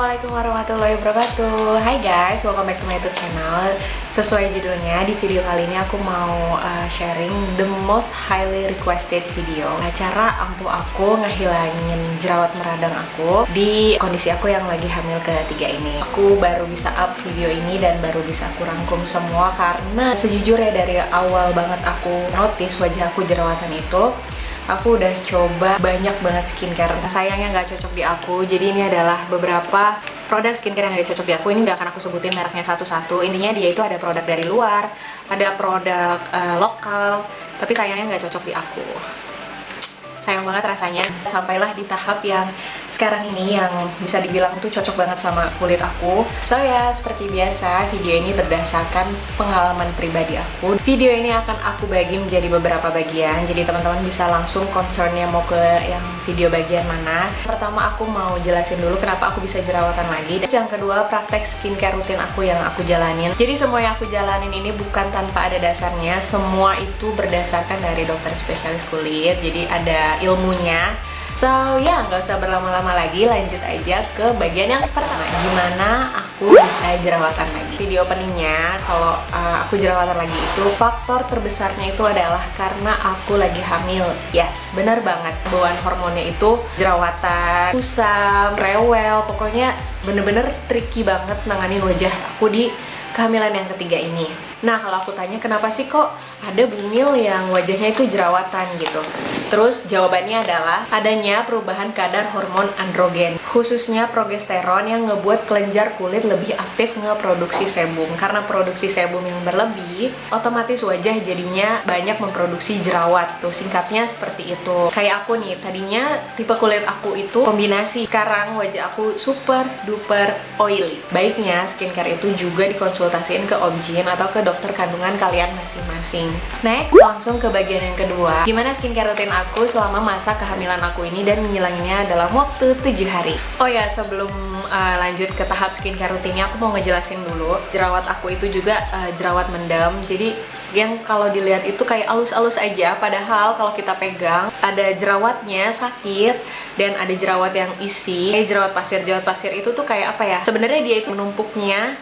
Assalamualaikum warahmatullahi wabarakatuh. Hai guys, welcome back to my YouTube channel. Sesuai judulnya, di video kali ini aku mau sharing the most highly requested video, cara ampuh aku ngehilangin jerawat meradang aku di kondisi aku yang lagi hamil ketiga ini. Aku baru bisa up video ini dan baru bisa aku rangkum semua karena sejujurnya dari awal banget aku notice wajah aku jerawatan itu, aku udah coba banyak banget skincare. Sayangnya nggak cocok di aku. Jadi ini adalah beberapa produk skincare yang nggak cocok di aku. Ini nggak akan aku sebutin mereknya satu-satu. Intinya dia itu ada produk dari luar, ada produk lokal, tapi sayangnya nggak cocok di aku. Sayang banget rasanya. Sampailah di tahap yang sekarang ini yang bisa dibilang tuh cocok banget sama kulit aku. So ya, seperti biasa video ini berdasarkan pengalaman pribadi aku. Video ini akan aku bagi menjadi beberapa bagian, jadi teman-teman bisa langsung concernnya mau ke yang video bagian mana. Pertama aku mau jelasin dulu kenapa aku bisa jerawatan lagi. Terus yang kedua, praktek skincare rutin aku yang aku jalanin. Jadi semua yang aku jalanin ini bukan tanpa ada dasarnya. Semua itu berdasarkan dari dokter spesialis kulit. Jadi ada ilmunya. So ya, nggak usah berlama-lama lagi, lanjut aja ke bagian yang pertama, gimana aku bisa jerawatan lagi. Video openingnya, kalau aku jerawatan lagi itu faktor terbesarnya itu adalah karena aku lagi hamil. Yes, benar banget, bawaan hormonnya itu jerawatan, kusam, rewel, pokoknya bener-bener tricky banget nanganin wajah aku di kehamilan yang ketiga ini. Nah, kalau aku tanya kenapa sih kok ada bumil yang wajahnya itu jerawatan gitu, terus jawabannya adalah adanya perubahan kadar hormon androgen, khususnya progesteron yang ngebuat kelenjar kulit lebih aktif ngeproduksi sebum. Karena produksi sebum yang berlebih, otomatis wajah jadinya banyak memproduksi jerawat. Tuh singkatnya seperti itu. Kayak aku nih, tadinya tipe kulit aku itu kombinasi, sekarang wajah aku super duper oily. Baiknya skincare itu juga dikonsultasiin ke OBGYN atau ke dokter kandungan kalian masing-masing. Next, langsung ke bagian yang kedua, gimana skincare rutin aku selama masa kehamilan aku ini dan ngilanginnya dalam waktu 7 hari. Oh ya, sebelum lanjut ke tahap skincare rutinnya, aku mau ngejelasin dulu, jerawat aku itu juga jerawat mendam. Jadi yang kalau dilihat itu kayak alus-alus aja, padahal kalau kita pegang ada jerawatnya sakit dan ada jerawat yang isi. Jerawat pasir itu tuh kayak apa ya, sebenarnya dia itu menumpuknya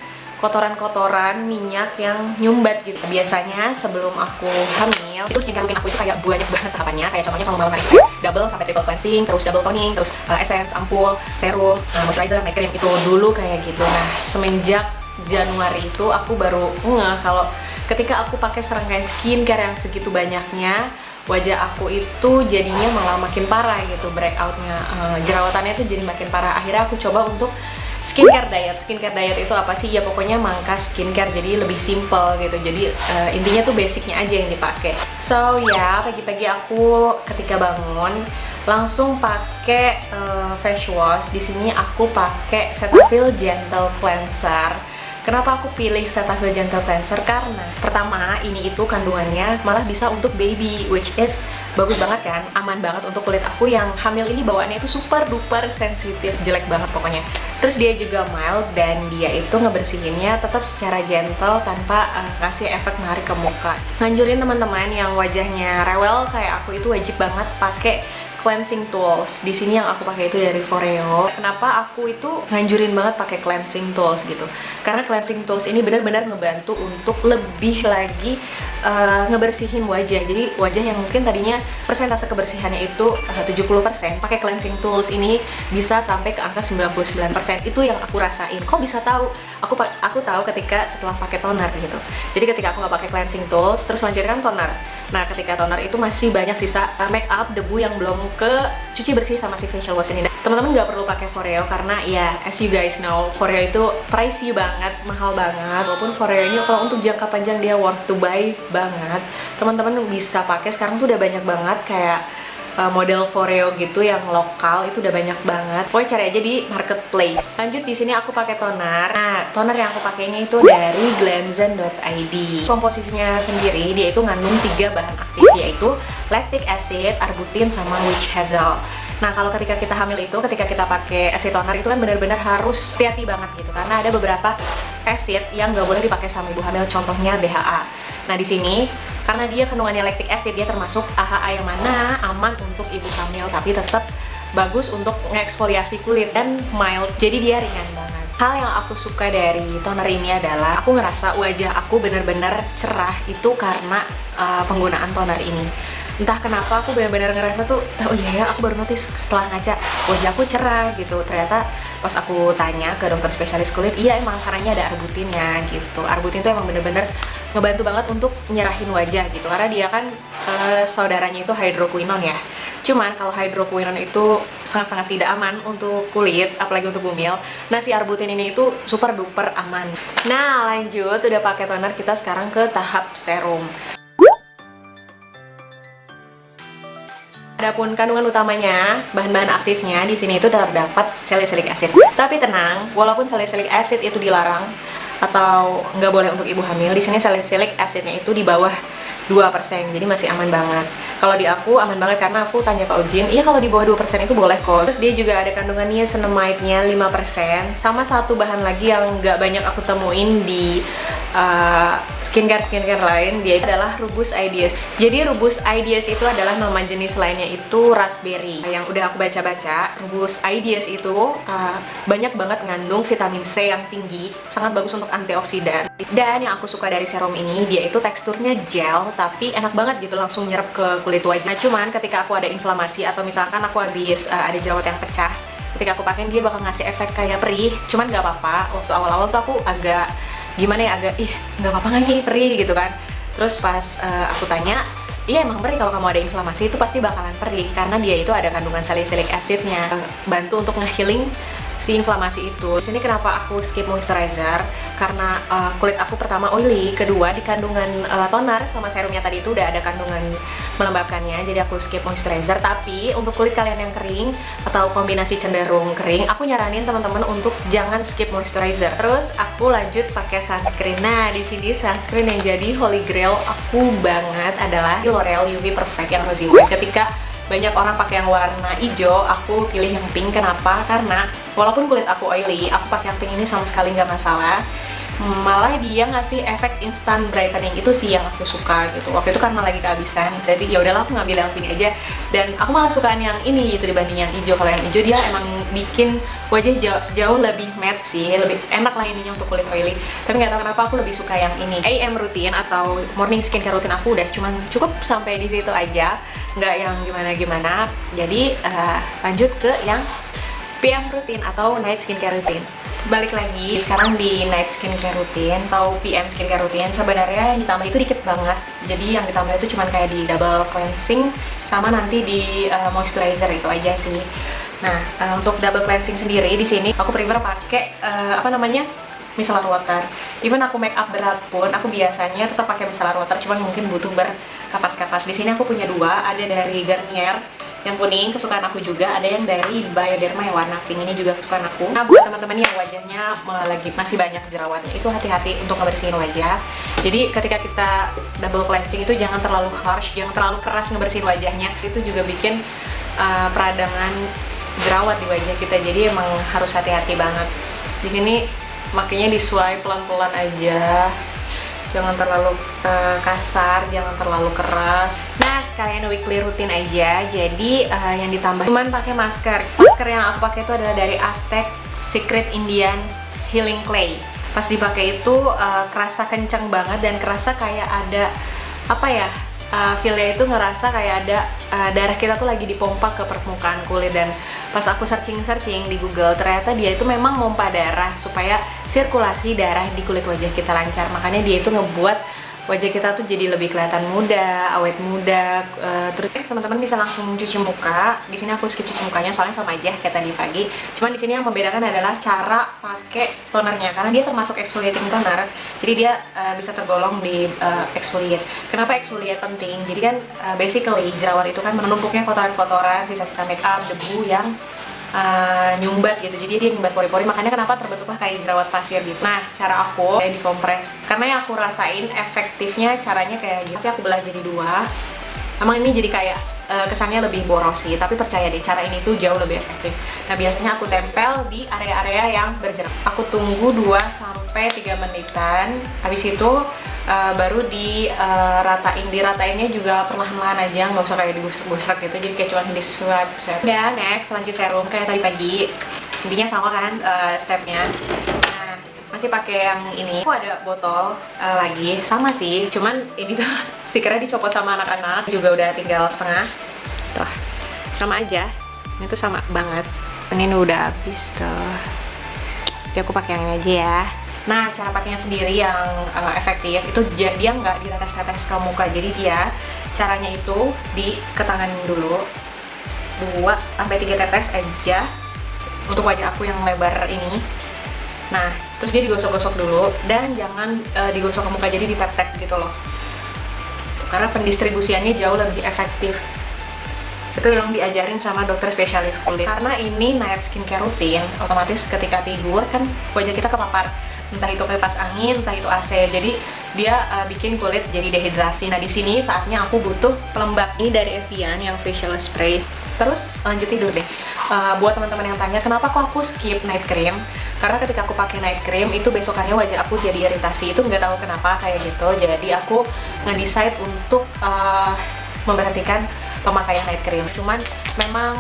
kotoran-kotoran minyak yang nyumbat gitu. Biasanya sebelum aku hamil itu skincare rutin aku itu kayak banyak banget tahapannya. Kayak contohnya kalau malam hari itu double sampai triple cleansing, terus double toning, terus essence, ampul, serum, moisturizer, night cream, itu dulu kayak gitu. Nah, semenjak Januari itu aku baru ngeh kalau ketika aku pakai serangkaian skincare yang segitu banyaknya, wajah aku itu jadinya malah makin parah gitu, breakoutnya, jerawatannya itu jadi makin parah. Akhirnya aku coba untuk skincare diet. Skincare diet itu apa sih? Ya pokoknya mangkas skincare, jadi lebih simple gitu. Jadi intinya tuh basicnya aja yang dipakai. So ya, pagi-pagi aku ketika bangun langsung pakai face wash. Di sini aku pakai Cetaphil Gentle Cleanser. Kenapa aku pilih Cetaphil Gentle Cleanser? Karena pertama, ini itu kandungannya malah bisa untuk baby, which is bagus banget kan, aman banget untuk kulit aku yang hamil ini. Bawaannya itu super duper sensitif, jelek banget pokoknya. Terus dia juga mild dan dia itu ngebersihinnya tetap secara gentle tanpa kasih efek menarik ke muka. Nganjurin teman-teman yang wajahnya rewel kayak aku itu wajib banget pakai cleansing tools. Di sini yang aku pakai itu dari Foreo. Kenapa aku itu nganjurin banget pakai cleansing tools gitu? Karena cleansing tools ini benar-benar ngebantu untuk lebih lagi ngebersihin wajah. Jadi wajah yang mungkin tadinya persentase kebersihannya itu 70%, pakai cleansing tools ini bisa sampai ke angka 99%. Itu yang aku rasain. Kok bisa tahu? Aku tahu ketika setelah pakai toner gitu. Jadi ketika aku nggak pakai cleansing tools, terus lanjutkan toner. Nah, ketika toner itu masih banyak sisa make up, debu yang belum ke cuci bersih sama si facial wash ini. Teman-teman nggak perlu pakai Foreo karena ya as you guys know, Foreo itu pricey banget, mahal banget. Walaupun Foreo ini kalau untuk jangka panjang dia worth to buy banget, teman-teman bisa pakai. Sekarang tuh udah banyak banget kayak model Foreo gitu yang lokal, itu udah banyak banget. Pokoknya cari aja di marketplace. Lanjut, di sini aku pakai toner. Nah, toner yang aku pakainya itu dari glanzen.id. Komposisinya sendiri dia itu ngandung 3 bahan aktif, yaitu lactic acid, arbutin, sama witch hazel. Nah, kalau ketika kita hamil itu, ketika kita pakai acid toner itu kan benar-benar harus hati-hati banget gitu, karena ada beberapa acid yang nggak boleh dipakai sama ibu hamil, contohnya BHA. Nah, di sini karena dia kandungannya lactic acid, dia termasuk AHA yang mana aman untuk ibu hamil, tapi tetap bagus untuk mengeksfoliasi kulit dan mild, jadi dia ringan banget. Hal yang aku suka dari toner ini adalah aku ngerasa wajah aku benar-benar cerah itu karena penggunaan toner ini. Entah kenapa aku benar-benar ngerasa tuh, oh iya ya, aku baru notice setelah ngaca wajah aku cerah gitu. Ternyata pas aku tanya ke dokter spesialis kulit, iya emang karena ada arbutinnya gitu. Arbutin itu emang bener-bener ngebantu banget untuk nyerahin wajah gitu, karena dia kan saudaranya itu hydroquinone ya. Cuman kalau hydroquinone itu sangat-sangat tidak aman untuk kulit, apalagi untuk bumil. Nah, si arbutin ini itu super duper aman. Nah, lanjut udah pakai toner, kita sekarang ke tahap serum. Adapun kandungan utamanya, bahan-bahan aktifnya di sini itu terdapat salicylic acid. Tapi tenang, walaupun salicylic acid itu dilarang atau nggak boleh untuk ibu hamil, di sini salicylic acidnya itu di bawah 2%, jadi masih aman banget. Kalau di aku aman banget karena aku tanya ke Ojin, iya kalau di bawah 2% itu boleh kok. Terus dia juga ada kandungan niacinamide-nya 5%, sama satu bahan lagi yang nggak banyak aku temuin di skincare lain, dia adalah Rubus Ideas. Jadi Rubus Ideas itu adalah nama jenis lainnya itu raspberry. Yang udah aku baca-baca, Rubus Ideas itu banyak banget ngandung vitamin C yang tinggi, sangat bagus untuk antioksidan. Dan yang aku suka dari serum ini, dia itu teksturnya gel, tapi enak banget gitu, langsung nyerap ke kulit wajah. Cuman ketika aku ada inflamasi atau misalkan aku habis ada jerawat yang pecah, ketika aku pakai dia bakal ngasih efek kayak perih. Cuman nggak apa-apa, waktu awal-awal tuh aku agak gimana ya, agak nggak apa-apa nggak nih perih gitu kan. Terus pas aku tanya, iya emang perih, kalau kamu ada inflamasi itu pasti bakalan perih karena dia itu ada kandungan salicylic acidnya, bantu untuk nge-healing si inflamasi itu. Di sini kenapa aku skip moisturizer? Karena kulit aku pertama oily, kedua di kandungan toner sama serumnya tadi itu udah ada kandungan melembabkannya, jadi aku skip moisturizer. Tapi untuk kulit kalian yang kering atau kombinasi cenderung kering, aku nyaranin teman-teman untuk jangan skip moisturizer. Terus aku lanjut pakai sunscreen. Nah, di sini sunscreen yang jadi holy grail aku banget adalah L'Oreal UV Perfect yang rosy white. Ketika banyak orang pakai yang warna hijau, aku pilih yang pink. Kenapa? Karena walaupun kulit aku oily, aku pakai yang pink ini sama sekali nggak masalah. Malah dia ngasih efek instant brightening, itu sih yang aku suka gitu. Waktu itu karena lagi kehabisan, jadi ya udahlah aku ngambil yang pink aja. Dan aku malah sukaan yang ini gitu dibanding yang hijau. Kalau yang hijau dia emang bikin wajah jauh lebih matte sih, lebih enak lah ininya untuk kulit oily. Tapi nggak tahu kenapa aku lebih suka yang ini. AM routine atau morning skincare routine aku udah cuman cukup sampai di situ aja, nggak yang gimana-gimana. Jadi lanjut ke yang PM routine atau night skincare routine. Balik lagi, sekarang di night skincare routine atau PM skincare routine, sebenarnya yang ditambah itu dikit banget. Jadi yang ditambah itu cuman kayak di double cleansing sama nanti di moisturizer, itu aja sih. Nah, untuk double cleansing sendiri di sini aku prefer pakai micellar water. Even aku make up berat pun, aku biasanya tetap pakai micellar water, cuman mungkin butuh berkapas-kapas. Di sini aku punya dua, ada dari Garnier yang kuning, kesukaan aku juga, ada yang dari Bioderma yang warna pink, ini juga kesukaan aku. Nah, buat teman-teman yang wajahnya masih banyak jerawatnya, itu hati-hati untuk ngebersihin wajah. Jadi ketika kita double cleansing itu jangan terlalu harsh, jangan terlalu keras ngebersihin wajahnya. Itu juga bikin peradangan jerawat di wajah kita. Jadi emang harus hati-hati banget. Di sini makanya disuai pelan-pelan aja. Jangan terlalu kasar, jangan terlalu keras. Nah, sekalian weekly routine aja. Jadi yang ditambah cuman pakai masker. Masker yang aku pakai itu adalah dari Aztec Secret Indian Healing Clay. Pas dipakai itu kerasa kenceng banget dan kerasa kayak ada feel-nya itu ngerasa kayak ada darah kita tuh lagi dipompa ke permukaan kulit. Dan pas aku searching di Google, ternyata dia itu memang mompa darah supaya sirkulasi darah di kulit wajah kita lancar. Makanya dia itu ngebuat wajah kita tuh jadi lebih kelihatan muda, awet muda. Terus teman-teman bisa langsung cuci muka. Di sini aku skip cuci mukanya soalnya sama aja kayak tadi pagi. Cuman di sini yang membedakan adalah cara pakai tonernya, karena dia termasuk exfoliating toner. Jadi dia bisa tergolong di exfoliate. Kenapa exfoliate penting? Jadi kan basically jerawat itu kan menumpuknya kotoran-kotoran, sisa-sisa make up, debu yang nyumbat gitu, jadi dia nyumbat pori-pori, makanya kenapa terbentuklah kayak jerawat pasir gitu. Nah, cara aku kayak dikompres, karena yang aku rasain efektifnya caranya kayak gitu sih, aku belah jadi dua. Emang ini jadi kayak kesannya lebih boros sih, tapi percaya deh, cara ini tuh jauh lebih efektif. Nah, biasanya aku tempel di area-area yang berjerawat. Aku tunggu 2-3 menitan, habis itu baru diratainnya juga perlahan-lahan aja, nggak usah kayak digusrak-gusrak gitu, jadi kayak cuma di swipe. Dan next lanjut serum kayak tadi pagi, intinya sama kan stepnya. Nah, masih pakai yang ini. Aku ada botol lagi, sama sih, cuman ini tuh stikernya dicopot sama anak-anak, juga udah tinggal setengah. Tuh, sama aja. Ini tuh sama banget. Ini udah habis tuh. Jadi aku pakai yang ini aja ya. Nah, cara pakainya sendiri yang efektif itu dia nggak ditetes-tetes ke muka. Jadi dia caranya itu diketangani dulu 2-3 tetes aja untuk wajah aku yang lebar ini. Nah, terus dia digosok-gosok dulu dan jangan digosok ke muka, jadi ditap-tap gitu loh. Karena pendistribusiannya jauh lebih efektif. Itu yang diajarin sama dokter spesialis kulit. Karena ini night skincare rutin, otomatis ketika tidur kan wajah kita kepapar, entah itu kipas angin, entah itu AC. Jadi dia bikin kulit jadi dehidrasi. Nah, di sini saatnya aku butuh pelembab. Ini dari Evian yang facial spray. Terus lanjut tidur deh. Buat teman-teman yang tanya kenapa kok aku skip night cream, karena ketika aku pakai night cream itu besokannya wajah aku jadi iritasi. Itu nggak tahu kenapa kayak gitu. Jadi aku nge-decide untuk memberhentikan pemakaian night cream. Cuman memang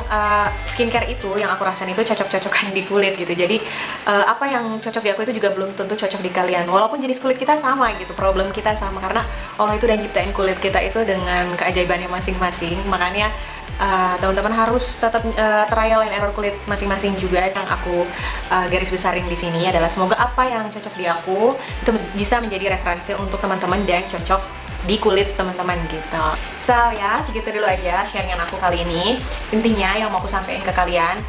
skincare itu yang aku rasain itu cocok-cocokan di kulit gitu. Jadi apa yang cocok di aku itu juga belum tentu cocok di kalian. Walaupun jenis kulit kita sama gitu, problem kita sama, karena Allah itu udah nyiptain kulit kita itu dengan keajaibannya masing-masing. Makanya teman-teman harus tetap trial and error kulit masing-masing juga. Yang aku garis besarin di sini adalah semoga apa yang cocok di aku itu bisa menjadi referensi untuk teman-teman dan cocok di kulit teman-teman gitu. So ya, segitu dulu aja sharingan aku kali ini. Intinya yang mau aku sampaikan ke kalian,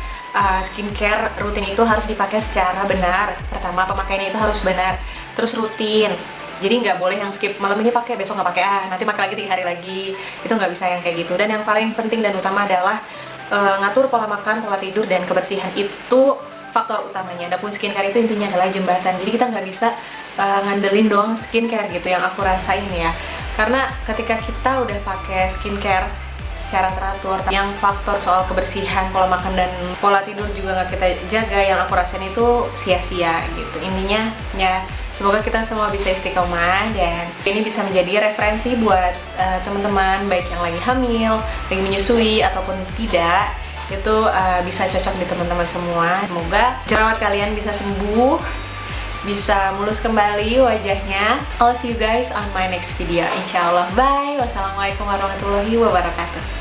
skincare rutin itu harus dipakai secara benar. Pertama, pemakaiannya itu harus benar, terus rutin. Jadi nggak boleh yang skip, malam ini pakai, besok nggak pakai, nanti pakai lagi 3 hari lagi. Itu nggak bisa yang kayak gitu. Dan yang paling penting dan utama adalah ngatur pola makan, pola tidur, dan kebersihan itu faktor utamanya. Adapun skincare itu intinya adalah jembatan. Jadi kita nggak bisa ngandelin doang skincare gitu, yang aku rasain ya. Karena ketika kita udah pakai skincare secara teratur, yang faktor soal kebersihan, pola makan, dan pola tidur juga nggak kita jaga, yang aku rasain itu sia-sia gitu. Intinya ya, semoga kita semua bisa istiqomah dan ini bisa menjadi referensi buat teman-teman, baik yang lagi hamil, lagi menyusui, ataupun tidak. Itu bisa cocok di teman-teman semua. Semoga jerawat kalian bisa sembuh, bisa mulus kembali wajahnya. I'll see you guys on my next video, insyaallah. Bye. Wassalamualaikum warahmatullahi wabarakatuh.